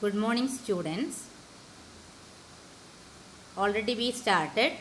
Good morning, students. Already we started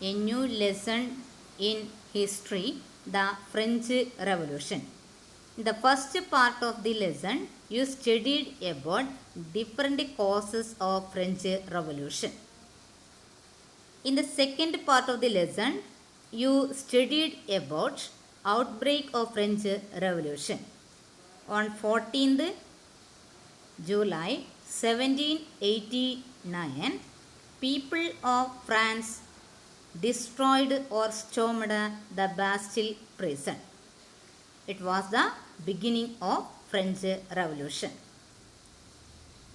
a new lesson in history, the French Revolution. In the first part of the lesson, you studied about different causes of French Revolution. In the second part of the lesson, you studied about outbreak of French Revolution. On 14th July 1789, people of France destroyed or stormed the Bastille prison. It was the beginning of French Revolution.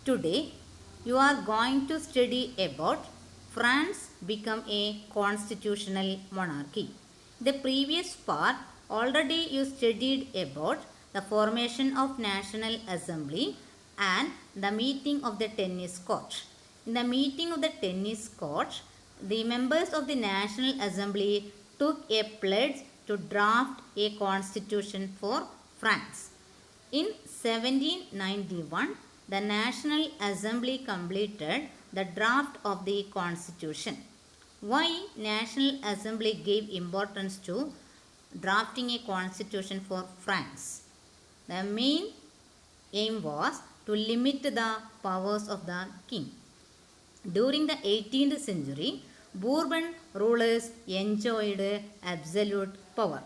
Today, you are going to study about France become a constitutional monarchy. The previous part, already you studied about the formation of National Assembly and the meeting of the tennis court. In the meeting of the tennis court, the members of the National Assembly took a pledge to draft a constitution for France. In 1791, the National Assembly completed the draft of the constitution. Why National Assembly gave importance to drafting a constitution for France? The main aim was to limit the powers of the king. During the 18th century, Bourbon rulers enjoyed absolute power.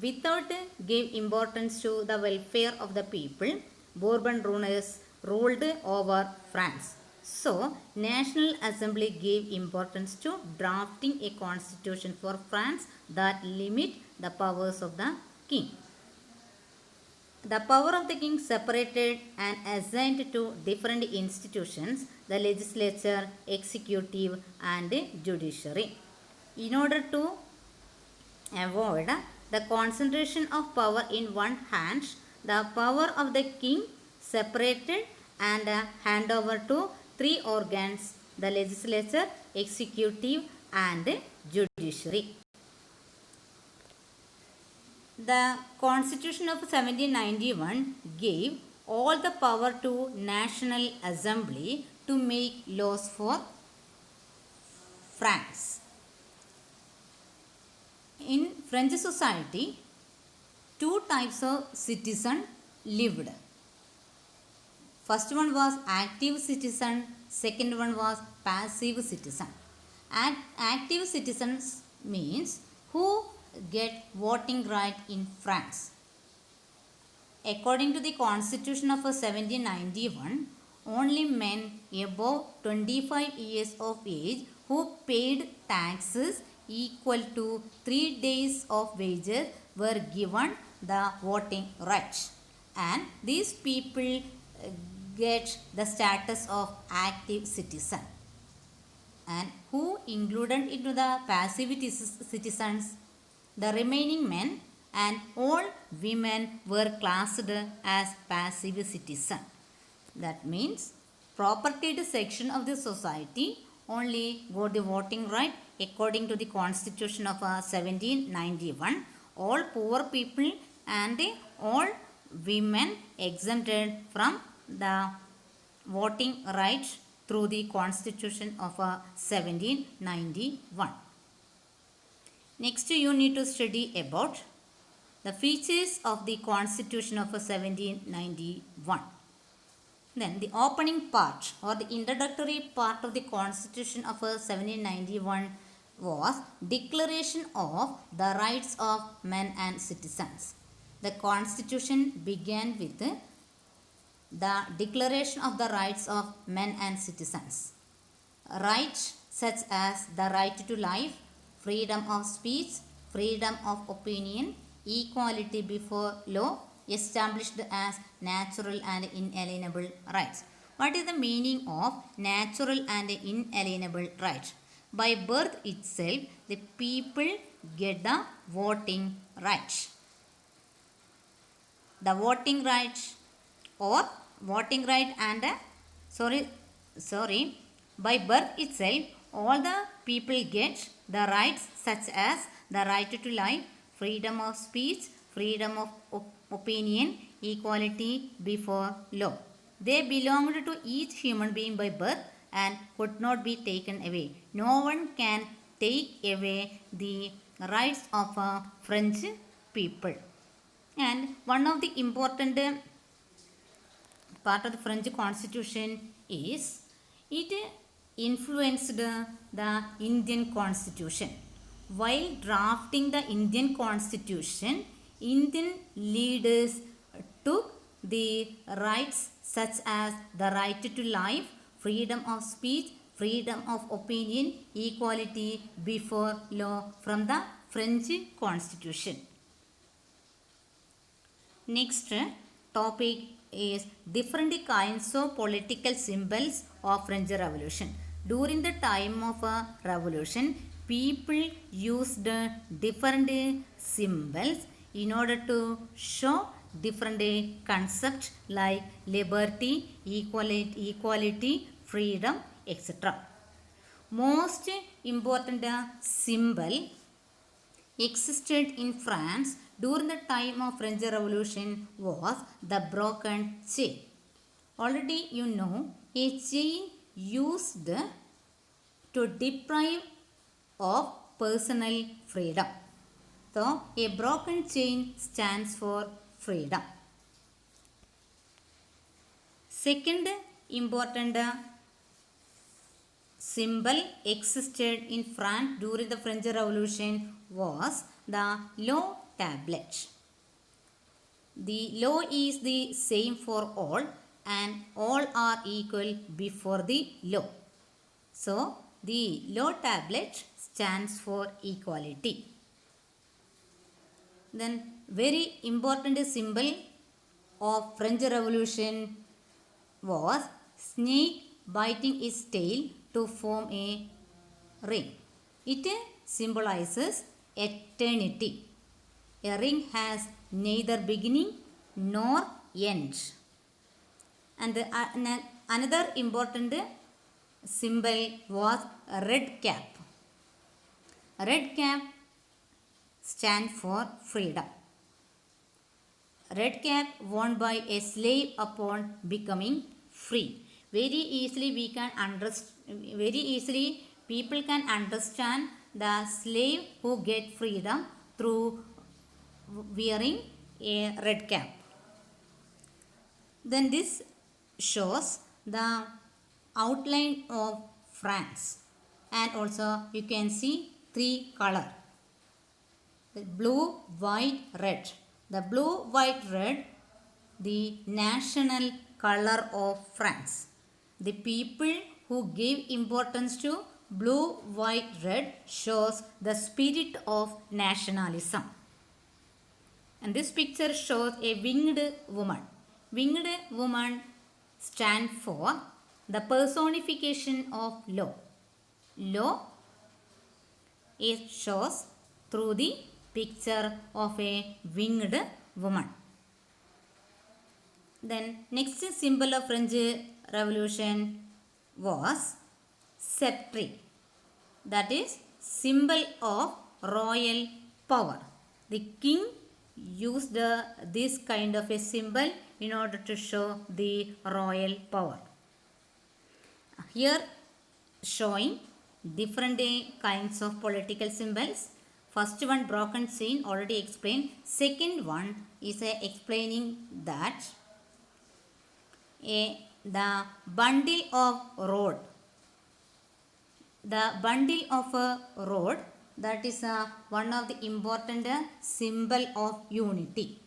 Without giving importance to the welfare of the people, Bourbon rulers ruled over France. So, National Assembly gave importance to drafting a constitution for France that limit the powers of the king. The power of the king separated and assigned to different institutions, the legislature, executive and judiciary. In order to avoid the concentration of power in one hand, the power of the king separated and hand over to three organs, the legislature, executive and judiciary. The Constitution of 1791 gave all the power to National Assembly to make laws for France. In French society, two types of citizens lived. First one was active citizen, second one was passive citizen. Active citizens means who get voting right in France. According to the Constitution of 1791, only men above 25 years of age who paid taxes equal to 3 days of wages were given the voting right, and these people get the status of active citizen. And who included into the passive citizens? The remaining men and all women were classed as passive citizens. That means propertied section of the society only got the voting right according to the Constitution of 1791. All poor people and all women exempted from the voting right through the Constitution of 1791. Next, you need to study about the features of the Constitution of 1791. Then the opening part or the introductory part of the Constitution of 1791 was Declaration of the Rights of Men and Citizens. The Constitution began with the Declaration of the Rights of Men and Citizens. Rights such as the right to life, freedom of speech, freedom of opinion, equality before law, established as natural and inalienable rights. What is the meaning of natural and inalienable rights? By birth itself, the people get the voting rights. The voting rights or voting right and by birth itself, all the people get the rights such as the right to life, freedom of speech, freedom of opinion, equality before law. They belonged to each human being by birth and could not be taken away. No one can take away the rights of French people. And one of the important part of the French constitution is it influenced the Indian constitution. While drafting the Indian constitution, Indian leaders took the rights such as the right to life, freedom of speech, freedom of opinion, equality before law from the French constitution. Next topic is different kinds of political symbols of French Revolution. During the time of a revolution, people used different symbols in order to show different concepts like liberty, equality, freedom, etc. Most important symbol existed in France during the time of French Revolution was the broken chain. Already you know, a chain used to deprive of personal freedom. So a broken chain stands for freedom. Second important symbol existed in France during the French Revolution was the law tablet. The law is the same for all and all are equal before the law. So the law tablet stands for equality. Then very important symbol of French Revolution was snake biting its tail to form a ring. It symbolizes eternity. A ring has neither beginning nor end. And another important symbol was red cap. Red cap stands for freedom. Red cap worn by a slave upon becoming free. Very easily people can understand the slave who get freedom through wearing a red cap. Then this shows the outline of France, and also you can see three color: blue, white, red. The blue, white, red, the national color of France. The people who give importance to blue, white, red shows the spirit of nationalism. And this picture shows a winged woman. Winged woman stands for the personification of law. Law is shows through the picture of a winged woman. Then next symbol of French Revolution was sceptre. That is symbol of royal power. The king used this kind of a symbol in order to show the royal power. Here showing different kinds of political symbols. First one, broken chain, already explained. Second one is explaining that the bundle of road. The bundle of a road, that is one of the important symbol of unity.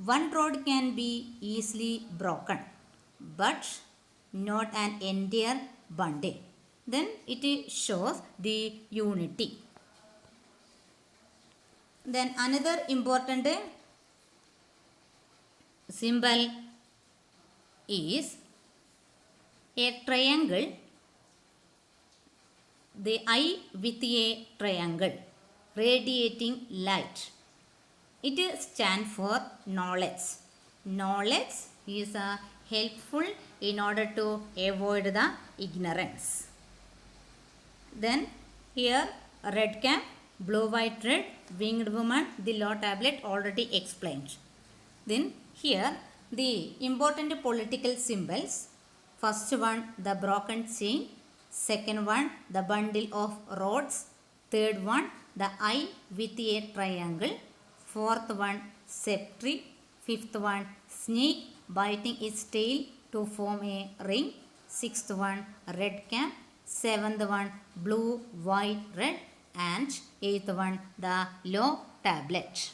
One road can be easily broken, but not an entire bundle. Then it shows the unity. Then another important symbol is a triangle, the eye with a triangle radiating light. It stands for knowledge. Knowledge is helpful in order to avoid the ignorance. Then here red cap, blue, white, red, winged woman, the law tablet already explained. Then here The important political symbols. First one, the broken chain. Second one, the bundle of rods. Third one, the eye with a triangle. Fourth one, sceptre. Fifth one, snake biting its tail to form a ring. Sixth one, red cap. Seventh one, blue, white, red. And eighth one, the law tablet.